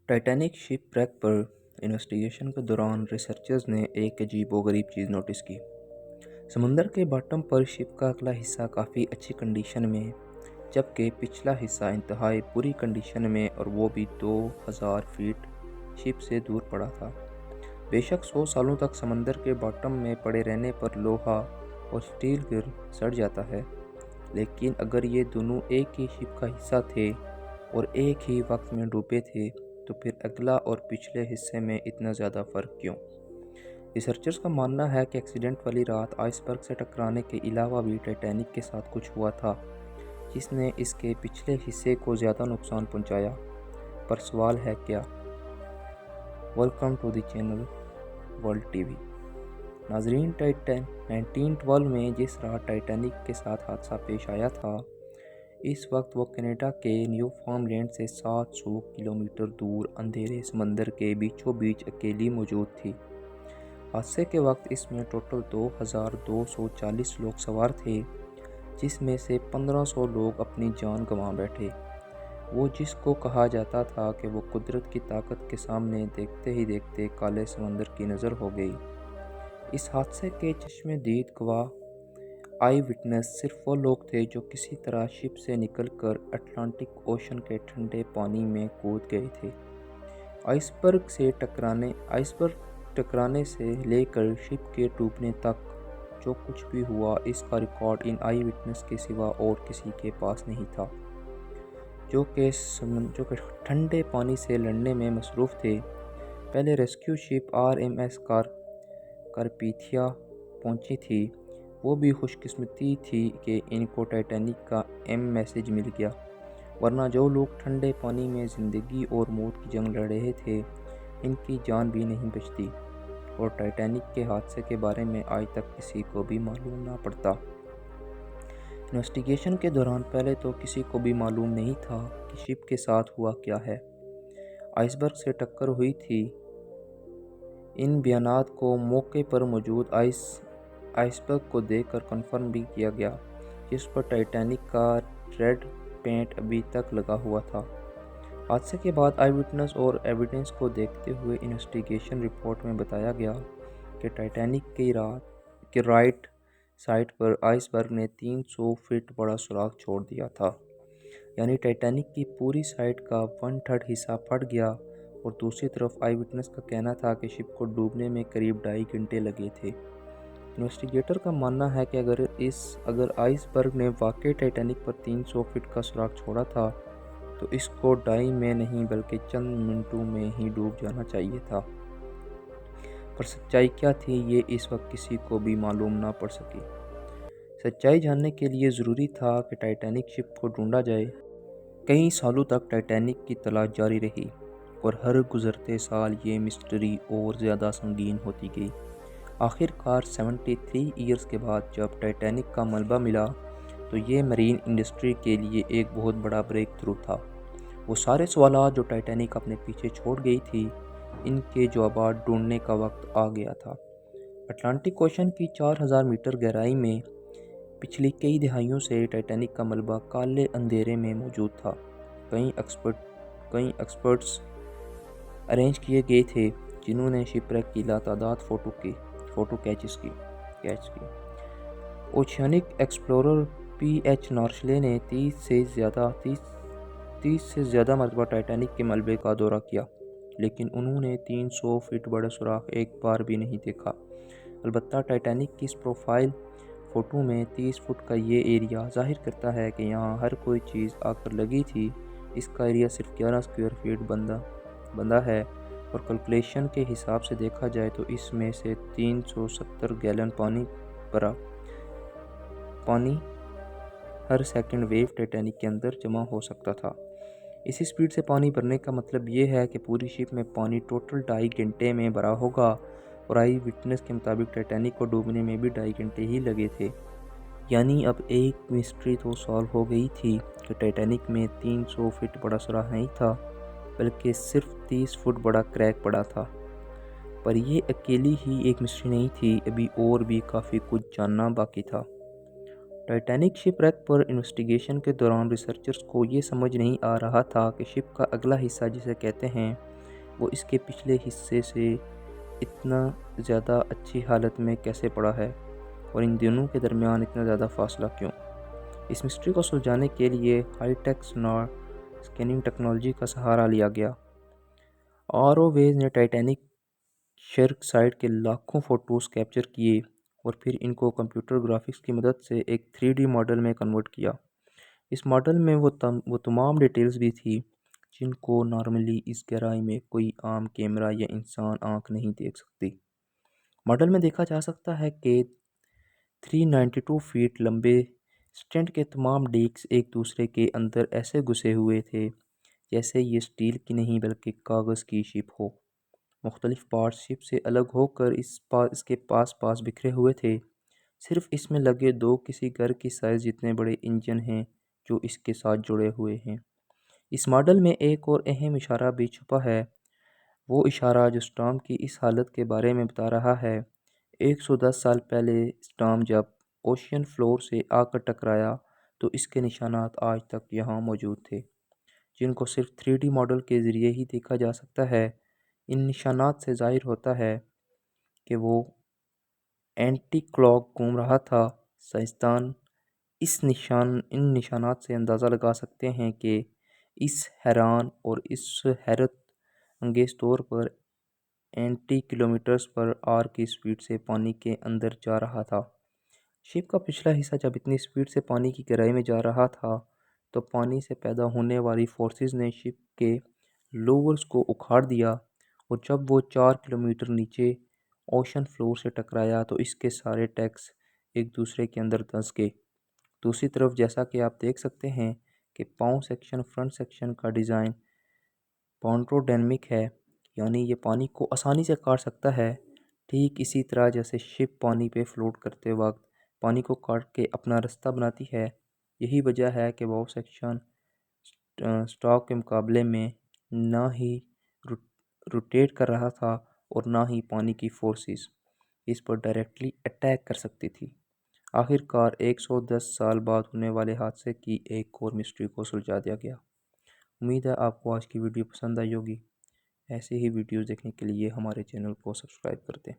Titanic ship rake पर investigation के दौरान रिसर्चर्स ने एक अजीबोगरीब चीज़ नोटिस की। समुंदर के बॉटम पर शिप का अगला हिस्सा काफ़ी अच्छी कंडीशन में, जबकि पिछला हिस्सा इंतहाई बुरी कंडीशन में, और वो भी 2000 फीट शिप से दूर पड़ा था। बेशक 100 सालों तक समंदर के बॉटम में पड़े रहने पर लोहा और स्टील गिर सड़ जाता है, लेकिन अगर ये दोनों एक ही शिप का हिस्सा थे और एक ही वक्त में डूबे थे, तो फिर अगला और पिछले हिस्से में इतना ज़्यादा फ़र्क क्यों? रिसर्चर्स का मानना है कि एक्सीडेंट वाली रात आइसबर्ग से टकराने के अलावा भी टाइटैनिक के साथ कुछ हुआ था, जिसने इसके पिछले हिस्से को ज़्यादा नुकसान पहुंचाया। पर सवाल है क्या? Welcome to the channel world TV. नाजरीन, टाइटैन 1912 में जिस रात टाइटैनिक के साथ हादसा पेश आया था, इस वक्त वो कनाडा के न्यूफाउंडलैंड से 700 किलोमीटर दूर अंधेरे समंदर के बीचों बीच अकेली मौजूद थी। हादसे के वक्त इसमें टोटल 2240 लोग सवार थे, जिसमें से 1500 लोग अपनी जान गंवा बैठे। वो जिसको कहा जाता था कि वो कुदरत की ताकत के सामने देखते ही देखते काले समंदर की नज़र हो गई। इस हादसे के चश्मे-दीद गवाह आई विटनेस सिर्फ वो लोग थे जो किसी तरह शिप से निकलकर अटलांटिक ओशन के ठंडे पानी में कूद गए थे। आइसबर्ग टकराने से लेकर शिप के डूबने तक जो कुछ भी हुआ, इसका रिकॉर्ड इन आई विटनेस के सिवा और किसी के पास नहीं था, जो कि ठंडे पानी से लड़ने में मसरूफ़ थे। पहले रेस्क्यू शिप RMS कारपैथिया पहुंची थी। वो भी खुशकिस्मती थी कि इनको टाइटैनिक का मैसेज मिल गया, वरना जो लोग ठंडे पानी में ज़िंदगी और मौत की जंग लड़ रहे थे, इनकी जान भी नहीं बचती। और टाइटैनिक के हादसे के बारे में आज तक किसी को भी मालूम ना पड़ता। इन्वेस्टिगेशन के दौरान पहले तो किसी को भी मालूम नहीं था कि शिप के साथ हुआ क्या है। आइसबर्ग से टक्कर हुई थी। इन बयानात को मौके पर मौजूद आइसबर्ग को देखकर कंफर्म भी किया गया, जिस पर टाइटैनिक का रेड पेंट अभी तक लगा हुआ था। हादसे के बाद आई विटनेस और एविडेंस को देखते हुए इन्वेस्टिगेशन रिपोर्ट में बताया गया कि टाइटैनिक के राइट साइड पर आइसबर्ग ने 300 फीट बड़ा सुराख छोड़ दिया था। यानी टाइटैनिक की पूरी साइड का 1/3 हिस्सा फट गया, और दूसरी तरफ आई विटनेस का कहना था कि शिप को डूबने में करीब 2.5 घंटे लगे थे। इन्वेस्टिगेटर का मानना है कि अगर आइसबर्ग ने वाकई टाइटैनिक पर 300 फीट का सुराख छोड़ा था, तो इसको 2.5 में नहीं बल्कि चंद मिनटों में ही डूब जाना चाहिए था। पर सच्चाई क्या थी, ये इस वक्त किसी को भी मालूम ना पड़ सकी। सच्चाई जानने के लिए ज़रूरी था कि टाइटैनिक शिप को ढूंढा जाए। कई सालों तक टाइटैनिक की तलाश जारी रही, और हर गुज़रते साल ये मिस्ट्री और ज़्यादा संगीन होती गई। आखिरकार 73 ईयर्स के बाद जब टाइटैनिक का मलबा मिला, तो ये मरीन इंडस्ट्री के लिए एक बहुत बड़ा ब्रेक थ्रू था। वो सारे सवालात जो टाइटैनिक अपने पीछे छोड़ गई थी, इनके जवाब ढूंढने का वक्त आ गया था। अटलांटिक ओशन की 4000 मीटर गहराई में पिछली कई दहाइयों से टाइटैनिक का मलबा काले अंधेरे में मौजूद था। कई एक्सपर्ट्स अरेंज किए गए थे, जिन्होंने शिपरेक की लातादाद फ़ोटो कैच की। ओशियानिक एक्सप्लोरर PH नॉर्शले ने 30 से ज़्यादा मरतबा टाइटैनिक के मलबे का दौरा किया, लेकिन उन्होंने 300 फीट बड़ा सुराख एक बार भी नहीं देखा। अलबत्ता टाइटैनिक की इस प्रोफाइल फ़ोटो में 30 फुट का ये एरिया ज़ाहिर करता है कि यहाँ हर कोई चीज़ आकर लगी थी। इसका एरिया सिर्फ 11 स्क्वायर फीट बंदा है, और कैलकुलेशन के हिसाब से देखा जाए तो इसमें से 370 गैलन पानी हर सेकंड वेव टाइटैनिक के अंदर जमा हो सकता था। इसी स्पीड से पानी भरने का मतलब ये है कि पूरी शिप में पानी टोटल 2.5 घंटे में भरा होगा, और आई विटनेस के मुताबिक टाइटैनिक को डूबने में भी 2.5 घंटे ही लगे थे। यानी अब एक मिस्ट्री तो सॉल्व हो गई थी कि टाइटैनिक में 300 फीट बड़ा सुराख नहीं था, बल्कि सिर्फ 30 फुट बड़ा क्रैक पड़ा था। पर यह अकेली ही एक मिस्ट्री नहीं थी, अभी और भी काफ़ी कुछ जानना बाकी था। टाइटैनिक शिपरेक पर इन्वेस्टिगेशन के दौरान रिसर्चर्स को ये समझ नहीं आ रहा था कि शिप का अगला हिस्सा, जिसे कहते हैं وہ اس کے پچھلے حصے سے اتنا زیادہ اچھی حالت میں کیسے پڑا ہے اور ان دونوں کے درمیان اتنا زیادہ فاصلہ کیوں؟ اس مسٹری کو سلجھانے کے لیے high tech sonar scanning technology کا سہارا لیا گیا۔ آروویز نے ٹائٹینک شرک سائٹ کے لاکھوں فوٹوز کیپچر کیے اور پھر ان کو کمپیوٹر گرافکس کی مدد سے ایک 3D ماڈل میں کنورٹ کیا۔ اس ماڈل میں وہ تمام ڈیٹیلز بھی تھی جن کو نارملی اس گہرائی میں کوئی عام کیمرہ یا انسان آنکھ نہیں دیکھ سکتی۔ ماڈل میں دیکھا جا سکتا ہے کہ 392 فیٹ لمبے اسٹینٹ کے تمام ڈیکس ایک دوسرے کے اندر ایسے گھسے ہوئے تھے جیسے یہ اسٹیل کی نہیں بلکہ کاغذ کی شپ ہو۔ مختلف پارٹس شپ سے الگ ہو کر اس کے پاس بکھرے ہوئے تھے۔ صرف اس میں لگے دو کسی گھر کی سائز جتنے بڑے انجن ہیں جو اس کے ساتھ جڑے ہوئے ہیں۔ اس ماڈل میں ایک اور اہم اشارہ بھی چھپا ہے، وہ اشارہ جو اسٹارم کی اس حالت کے بارے میں بتا رہا ہے۔ 110 سال پہلے اسٹارم جب اوشین فلور سے آ کر ٹکرایا تو اس کے نشانات آج تک یہاں موجود تھے، جن کو صرف 3D ماڈل کے ذریعے ہی دیکھا جا سکتا ہے۔ ان نشانات سے ظاہر ہوتا ہے کہ وہ اینٹی کلاک گھوم رہا تھا۔ سائنسدان ان نشانات سے اندازہ لگا سکتے ہیں کہ اس حیران اور اس حیرت انگیز طور پر اینٹی کلومیٹرز پر آر کی سپیڈ سے پانی کے اندر جا رہا تھا۔ شپ کا پچھلا حصہ جب اتنی سپیڈ سے پانی کی گہرائی میں جا رہا تھا تو پانی سے پیدا ہونے والی فورسز نے شپ کے لوورز کو اکھاڑ دیا اور جب وہ 4 کلومیٹر نیچے اوشن فلور سے ٹکرایا تو اس کے سارے ٹیکس ایک دوسرے کے اندر دھنس گئے۔ دوسری طرف جیسا کہ آپ دیکھ سکتے ہیں کہ پاؤں سیکشن فرنٹ سیکشن کا ڈیزائن پونٹروڈینمک ہے، یعنی یہ پانی کو آسانی سے کاٹ سکتا ہے، ٹھیک اسی طرح جیسے شپ پانی پہ فلوٹ کرتے وقت پانی کو کاٹ کے اپنا رستہ بناتی ہے۔ یہی وجہ ہے کہ باؤ سیکشن اسٹاک کے مقابلے میں نہ ہی روٹیٹ کر رہا تھا اور نہ ہی پانی کی فورسز اس پر ڈائریکٹلی اٹیک کر سکتی تھی۔ آخر کار 110 سال بعد ہونے والے حادثے کی ایک اور مسٹری کو سلجھا دیا گیا۔ امید ہے آپ کو آج کی ویڈیو پسند آئی ہوگی۔ ایسے ہی ویڈیوز دیکھنے کے لیے ہمارے چینل کو سبسکرائب کر دیں۔